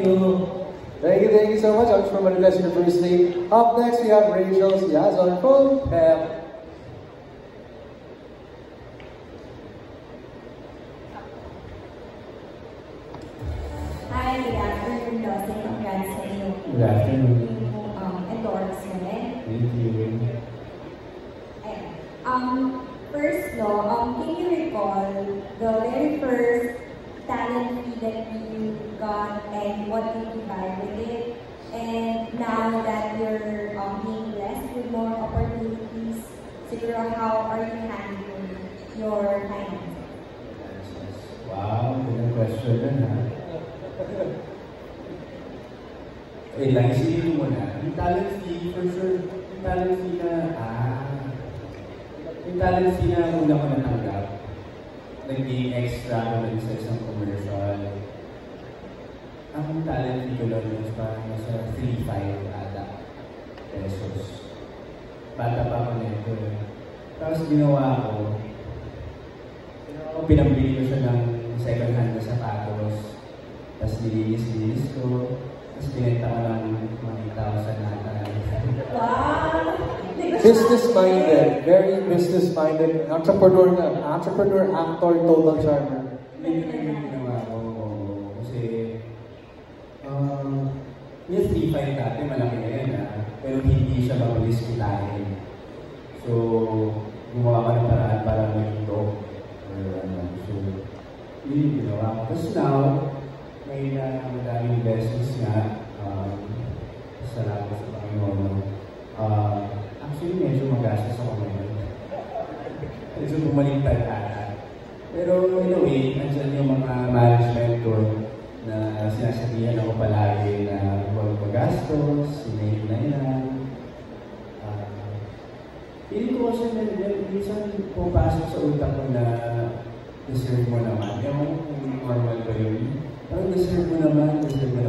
you. Thank you so much. I'm from Manifest University. Up next, we have Rachel. She has on her phone. Hi, good afternoon, Dustin. Congrats sa iyo. Good afternoon. Endorsement. Thank you. First, can you recall the very first talent fee that you got and what did you buy with it? And now that you're being blessed with more opportunities, siguro how are you handling your finances? Wow, good question din ha. Wait lang, isipin mo na. Yung talent fee, for sure, yung talent fee na una ko natanggap, naging extra ako lang sa isang commercial. Ang talent fee ko lang yun parang nasa 3-5 ata pesos. Bata pa ako nito. Tapos ginawa ko, pinambili ko siya ng second hand na sapatos. Tapos nilinis ko. Tapos pinenta ko ng mga 8,000 ata. Wow! Business-minded. Very business-minded. Entrepreneur, actor, total charmer. Hindi yung ginawa ko. Kasi, yung 3-5 dati, malaki na yan pero hindi siya mabilis kitain. So, gumawa ka ng paraan para mag-ito. So, yun yung ginawa ko. Tapos now, may madaming blessings nga. Salamat sa Panginoon. Actually, medyo magastos ako ngayon. Medyo bumaliktad ata. Pero in a way, andyan yung mga management ko na sinasabihan ako palagi na huwag magastos, sinave na yan. Feeling ko kasi minsan pumapasok sa utak ko na deserve mo naman. Ewan kung normal ba yun. Parang deserve mo naman i-treat mo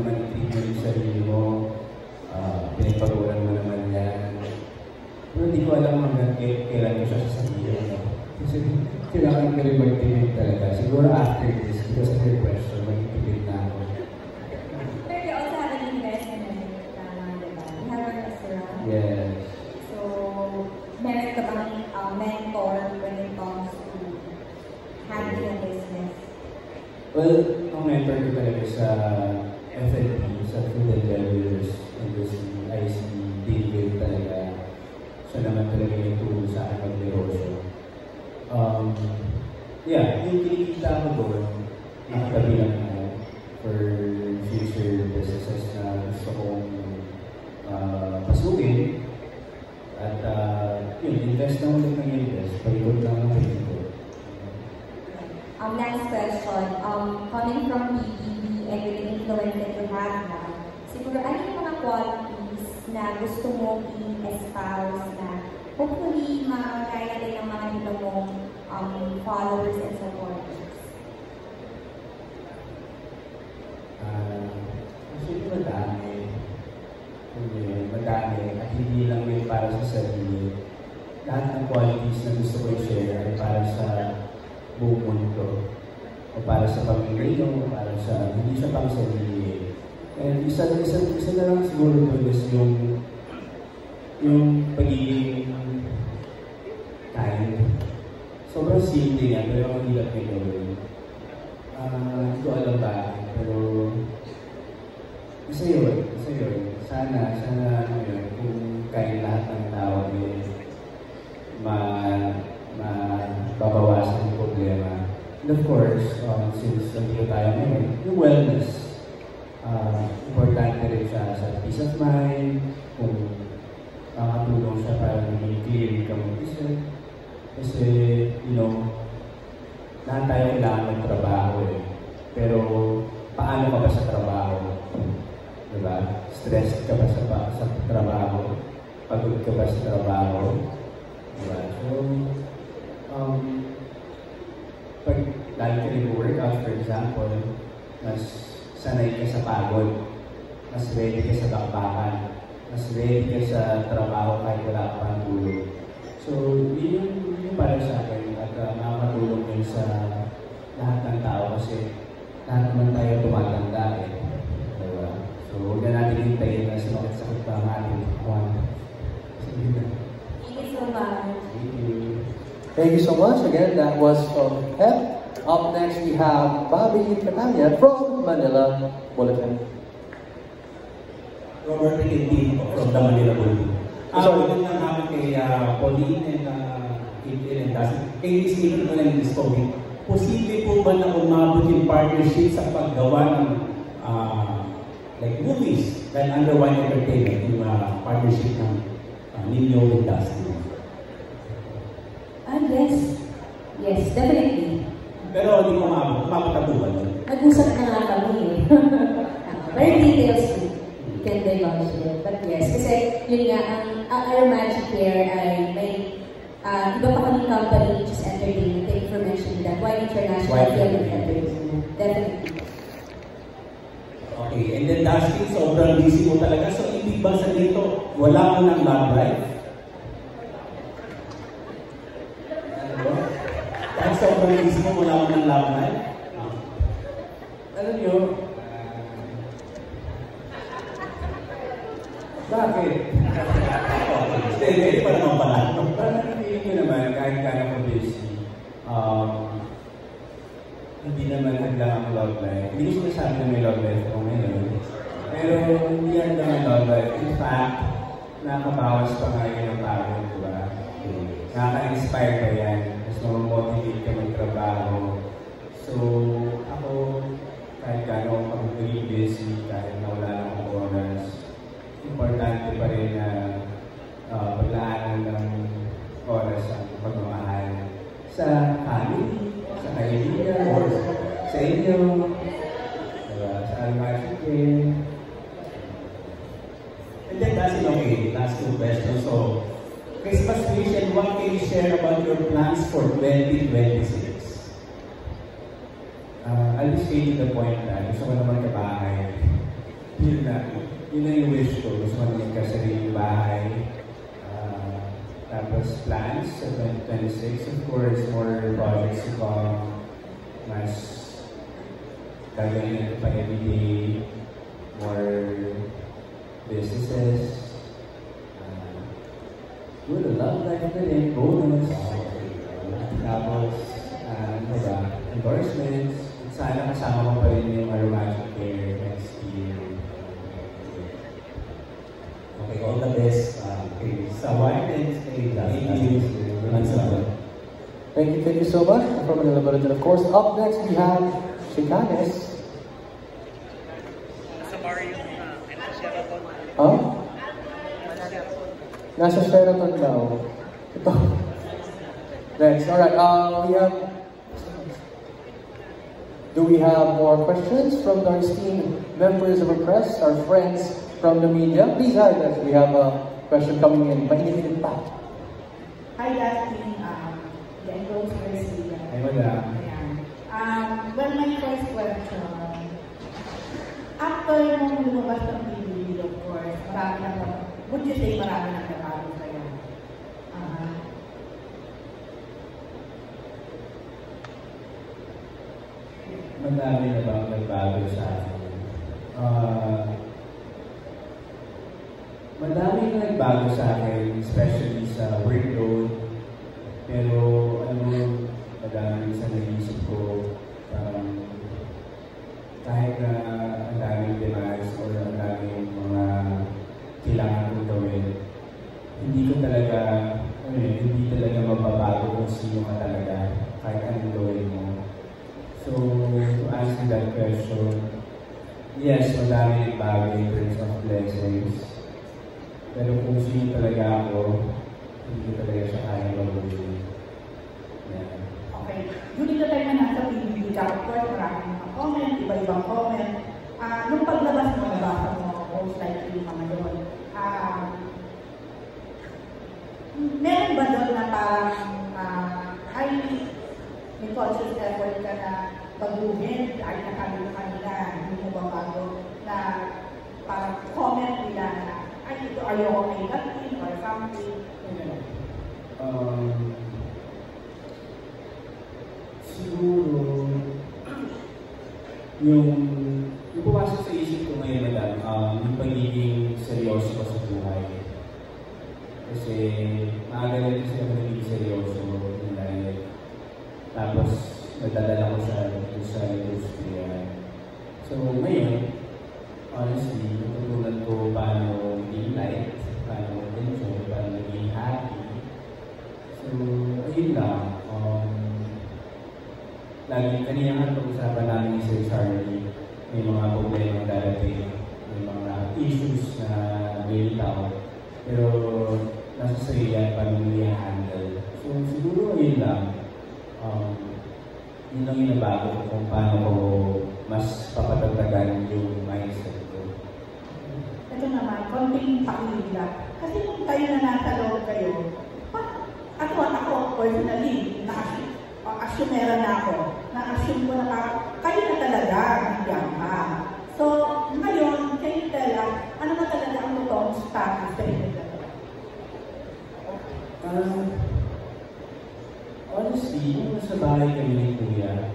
yung sarili mo. Pinagpaguran mo naman yan. Pero hindi ko alam hanggang kailan ko siya sasabihin. Kasi kailangan ko rin mag-tibig talaga. Siguro after this, because of your question, mag-tibig na ako. Pero you also have an investment in it, diba? You have a restaurant. Yes. So, meron ka bang mentor when it comes to handling a business? Well, ang mentor ko talaga sa FNP, sa Food and Beverages Industry, ay si David talaga. Siya naman talaga yung tulong sa akin mag-negosyo. Yung kinikita ko doon, nakatabi lang ako for future businesses na gusto kong pasukin. At invest na ulit ng invest, palikot lang ang palikot. Next question, coming from PBB and with the influence that you have now, siguro ano yung mga qualities na gusto mong i-espouse na hopefully makakaya din ng mga iba mong followers and supporters? Actually, madami. At hindi lang yun para sa sarili. Lahat ng qualities na gusto ko i-share ay para sa buong mundo. O para sa pamilya o para sa, hindi siya pang sarili. And isa na lang siguro ito is yung pagiging kind. Sobrang simple yan, pero ang hirap na gawin. Hindi ko alam ba, pero isa yun. Sana kung kaya lahat ng tao mababawasan yung problema. And of course, since nandito tayo ngayon, yung wellness, importante rin siya sa peace of mind, kung makatulong siya para maging clear ka mag-isip. Kasi, lahat tayo kailangan ng trabaho Pero, paano ka ba sa trabaho? Diba? Stress ka ba sa trabaho? Pagod ka ba sa trabaho? Diba? So, pag lagi ka nag-workout, for example, mas sanay ka sa pagod, mas ready ka sa bakbakan, mas ready ka sa trabaho kahit wala ka pang tulog. So, yun para sa akin at makakatulong yun sa lahat ng tao kasi lahat naman tayo tumatanda Diba? Thank you so much. Again, that was from Pep. Up next, we have Bobby Catania from Manila Bulletin. Robert Quintin from the Manila Bulletin. Sorry lang namin kay Pauline and Quintin and Dustin. Kay Stephen ko lang yung story. Posible po ba na umabot yung partnership sa paggawa ng like movies dahil under one entertainment yung partnership ng Nino and Dustin? Yes, definitely. Pero hindi ko umabot na po ba? Nag-usap na nga kami eh. Very details too. Can divulge it. But yes, kasi yun nga, our magic here ay may iba pa kami company, which is entertainment. Thank you for mentioning that. Why International Film and Entertainment? Definitely. Okay, and then Dustin, sobrang busy mo talaga. So, hindi ba sa dito, wala mo ng love life? Dahil sobrang busy mo, wala mo ng love life? Alam nyo, bakit? Hindi pa naman pala. Parang feeling ko naman, kahit kaya ko busy, hindi naman haglang ang love life. Hindi ko sinasabi na may love life ako ngayon. Pero hindi haglang ang love life. In fact, nakabawas pa nga yun ang pagod, di ba? Nakaka-inspire pa yan. Mas mamotivate ka magtrabaho. So, ako, kahit gano'n ako naging busy, kahit na wala lang akong oras, importante pa rin na paglaanan ng oras ang pagmamahal sa family, sa kaibigan, or sa inyo, diba? Sa Almacic eh. And then that's it, okay. Last two questions. So, Christmas wish and what can you share about your plans for 2026? I'll be straight to the point na gusto ko naman kabahay. Yun na yung wish ko. Gusto ko naman kasariling bahay. Tapos plans sa 2026, of course, more projects to come. Mas gagawin natin pa everyday. More businesses. Good, love life na rin. Bonus. Tapos, ano ba? Endorsements. Sana kasama ko pa rin yung Aromagic Care next year. Okay, all the best. Sa wife and stay. Thank you so much from Manila Bulletin, of course. Up next, we have Chicanes. Huh? Nasa Sheraton daw. Ito. Next, alright, do we have more questions from our esteemed members of our press, our friends from the media? Please add us. We have a question coming in. Mainit pa. Hi, Dustin. The Enclosed First Media. Ay, wala. Well, my first question. After nung lumabas ng PBB, of course, would you say marami na nagbago sa'yo? Madami na bang nagbago sa akin? Madami na nagbago sa akin, especially sa workload. Pero madami sa nag-iisip ko, kahit na ang daming demands or ang daming mga kailangan kong gawin, hindi talaga mababago kung sino ka talaga, kahit anong gawin mo. So, to answer that question, yes, madami nagbago in terms of blessings. Pero kung sino talaga ako, hindi ko talaga siya kaya gawin. Yeah. Okay. During the time na nasa PBB ka, of course, maraming mga comment, iba-ibang comment. Nung paglabas mo, nabasa mo, most likely mga doon. Meron ba doon na parang may conscious effort ka na pag-movement, ay nakabi mo kanila, hindi mo ba bago na parang comment nila na ay, ito ayaw may nothing or something. Siguro, yung pumasok sa isip ko ngayon, madam, yung pagiging seryoso ko sa buhay. Kasi maaga rin kasi ako naging seryoso dahil Tapos, nagdadala ko siya sa industriya. So, ngayon, honestly, natutunan ko paano maging light, paano enjoy, paano maging happy. So, ayun lang. Lagi kanina nga pag-usapan namin ni Sir Charlie, may mga problema darating, may mga issues na may tao. Pero, nasa sa'yo yan, paano mo i-handle. So, siguro ayun lang. Yun ang inabago ko kung paano ko mas papatagtagan yung mindset ko. Ito naman, konting pakilala. Kasi kung kayo na nasa loob kayo, ako personally, na-assumera na ako. Na-assume ko na kayo na talaga nandiyan ka. So, ngayon, can you tell us, ano na talaga ang totoong status sa inyo dalawa? Honestly, kung sa bahay kami ni Kuya,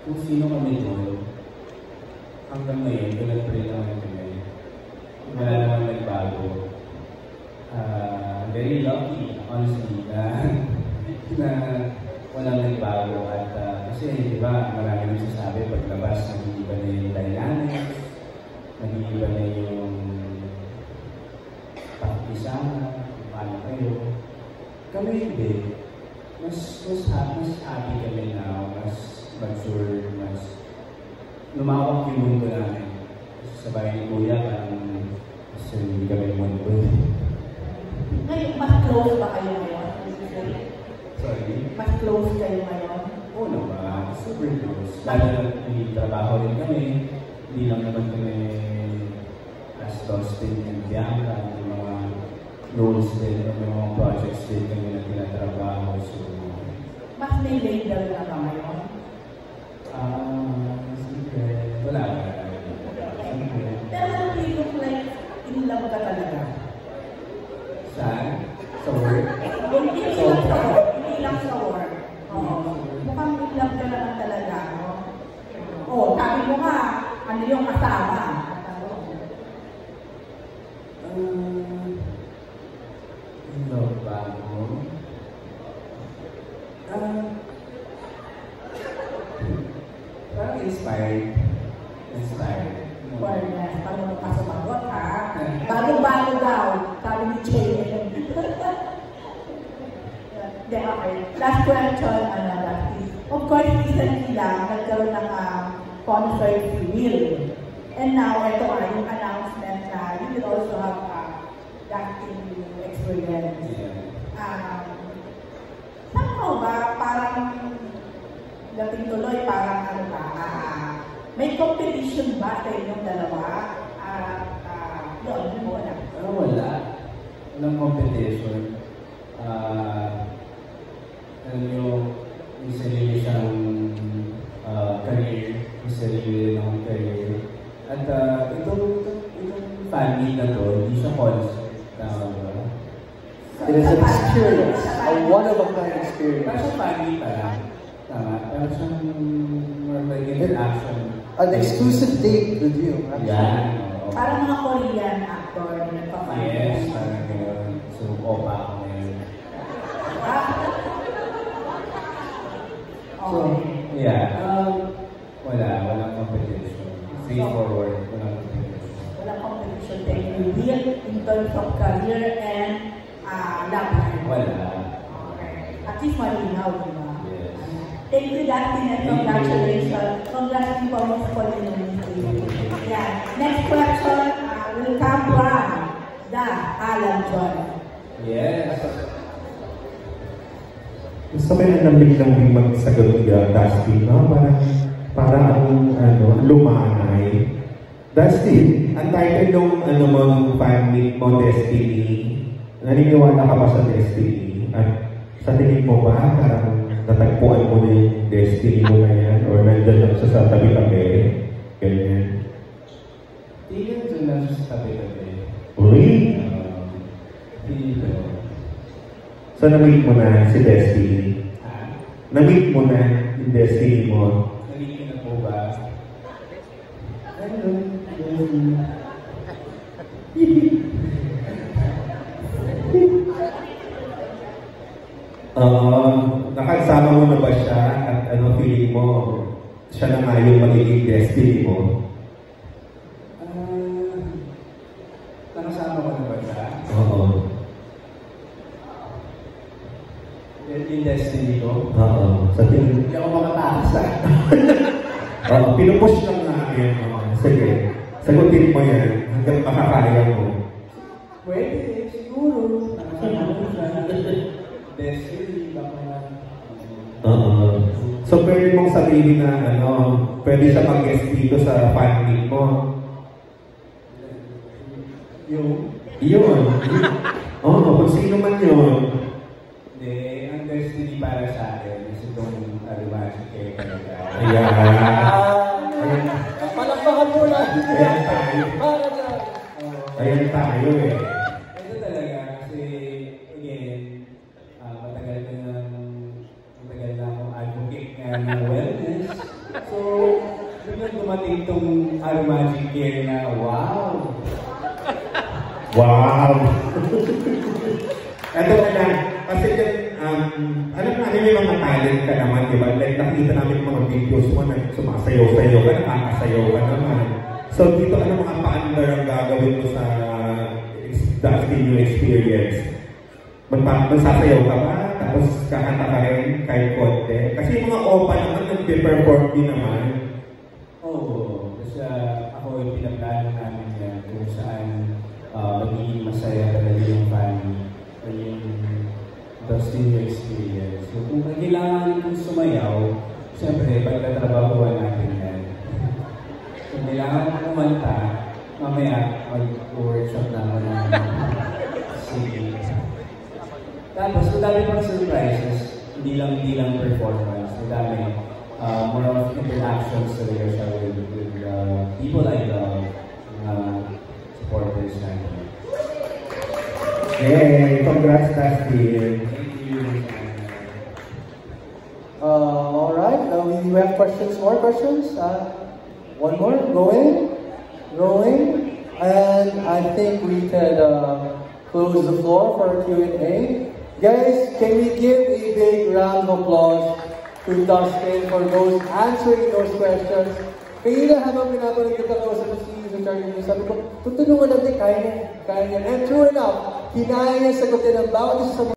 kung sino kami doon, hanggang ngayon, ganun pa rin naman kami. Wala naman nagbago. Very lucky, honestly, na walang nagbago. At kasi, di ba, marami nagsasabi, paglabas, nag-iiba na yung dynamics, nag-iiba na yung pakisama, paano kayo. Kami hindi. Mas happy kami na, mas mature, mas lumawak yung mundo namin. Sa bahay ni Kuya, mas hindi kami mundo. Ngayon, mas close ba kayo ngayon? Sorry? Mas close kayo ngayon? Oo naman, super close. Lalo na trabaho rin kami. Hindi lang naman kami as Dustin and Bianca, yung mga roles din, yung mga projects din kami na tinatrabaho. So, mas may label na ba ngayon? Secret. Wala ka. Pero it looks like in love ka talaga. Saan? Sa work? Hindi lang sa work. Mukhang in love ka naman talaga. Sabi mo nga, ano yung kasama? Parang inspired. Awareness. Paano mo ka sumagot, ha? Bago-bago daw. Sabi ni Jay. Okay. Last question, of course, recently lang, nagkaroon ng concert si Will. And now, ito yung announcement na you will also have acting experience. Somehow ba, parang dating tuloy, parang may competition ba sa inyong dalawa? Yun mo na. Wala. Walang competition. May sarili siyang career. May sarili ng career. At itong fan meet na to, hindi siya concert. It is an experience, a one-of-a-kind experience. Parang siyang fan meet lang. Parang siyang more like interaction. An exclusive date with you, actually. Yeah. Parang mga Korean actor na nagpa-fan. Yes, parang gano'n. So, opa ako ngayon. Walang competition. Straightforward, walang competition. Walang competition that you will in terms of career and love life. Wala. Okay. At least malinaw, di ba? Yes. Thank you, Dustin, and congratulations. Congratulations for the ministry. Yeah. Next question will come from Alan John. Yes. Gusto ko yung nabiglang magsagot niya, Dustin, no? Parang lumanay. Dustin, ang title ng fan meet mo, Destiny, naniniwala ka ba sa Destiny? At sa tingin mo ba, parang natagpuan mo na yung Destiny mo na yan? Or nandun lang sa tabi-tabi? Ganyan. Tingin dun lang sa tabi-tabi. Uy? Dito. So, na-meet mo na si Destiny? Na-meet mo na yung Destiny mo? Na-meet mo na po ba? Nakasama yung magiging destiny mo? Nakasama ko na ba siya? Oo. Yung destiny ko? Oo. Hindi ako makatakas Oo, pinupush lang namin. Sige, sagutin mo yan hanggang makakaya mo. Pwede, siguro. Nakasama ko siya. Destiny, baka So, pwede mong sabihin na, pwede siya mag-guest dito sa fan meet mo. Yun. Oo, kung sino man yun. Hindi, ang destiny para sa akin is itong Arimasi kay Canada. Ayan. Palakpakan mo lang. Ayan tayo. Para dyan. Ayan tayo eh. Ito talaga kasi, again, matagal na akong advocate nga ng wellness. So, biglang dumating itong Arimasi care na, wow! Wow! Ito na lang. Kasi yan, alam namin may mga talent ka naman, di ba? Like, nakikita namin mga videos mo na sumasayaw-sayaw ka, nakakasayaw ka naman. So, dito, ano mga paandar ang gagawin mo sa Dusty New Experience? Magsasayaw ka ba? Tapos kakanta ka rin kahit konti? Kasi yung mga OPA naman, nag-perform din naman. Oo. Kasi ako yung pinaplano namin yan kung saan magiging masaya talaga yung family o yung Dusty New Experience. So kung kailangan kong sumayaw, siyempre, pagkatrabahuan natin yan. Kung kailangan kong kumanta, mamaya mag-workshop naman ng singing. Tapos, madami pang surprises, hindi lang performance, madami. More of interactions talaga siya with people I love, supporters natin. Yay! Congrats, Dusty! Thank you. All right. We have questions. More questions? One more. Going. And I think we can close the floor for Q&A. Guys, can we give a big round of applause to Dustin for answering those questions? Kanina habang pinapanood kita ko sa Charlie, sabi ko, tutulungan natin, kaya niya. And true enough, kinaya niya sagutin ang bawat isa sa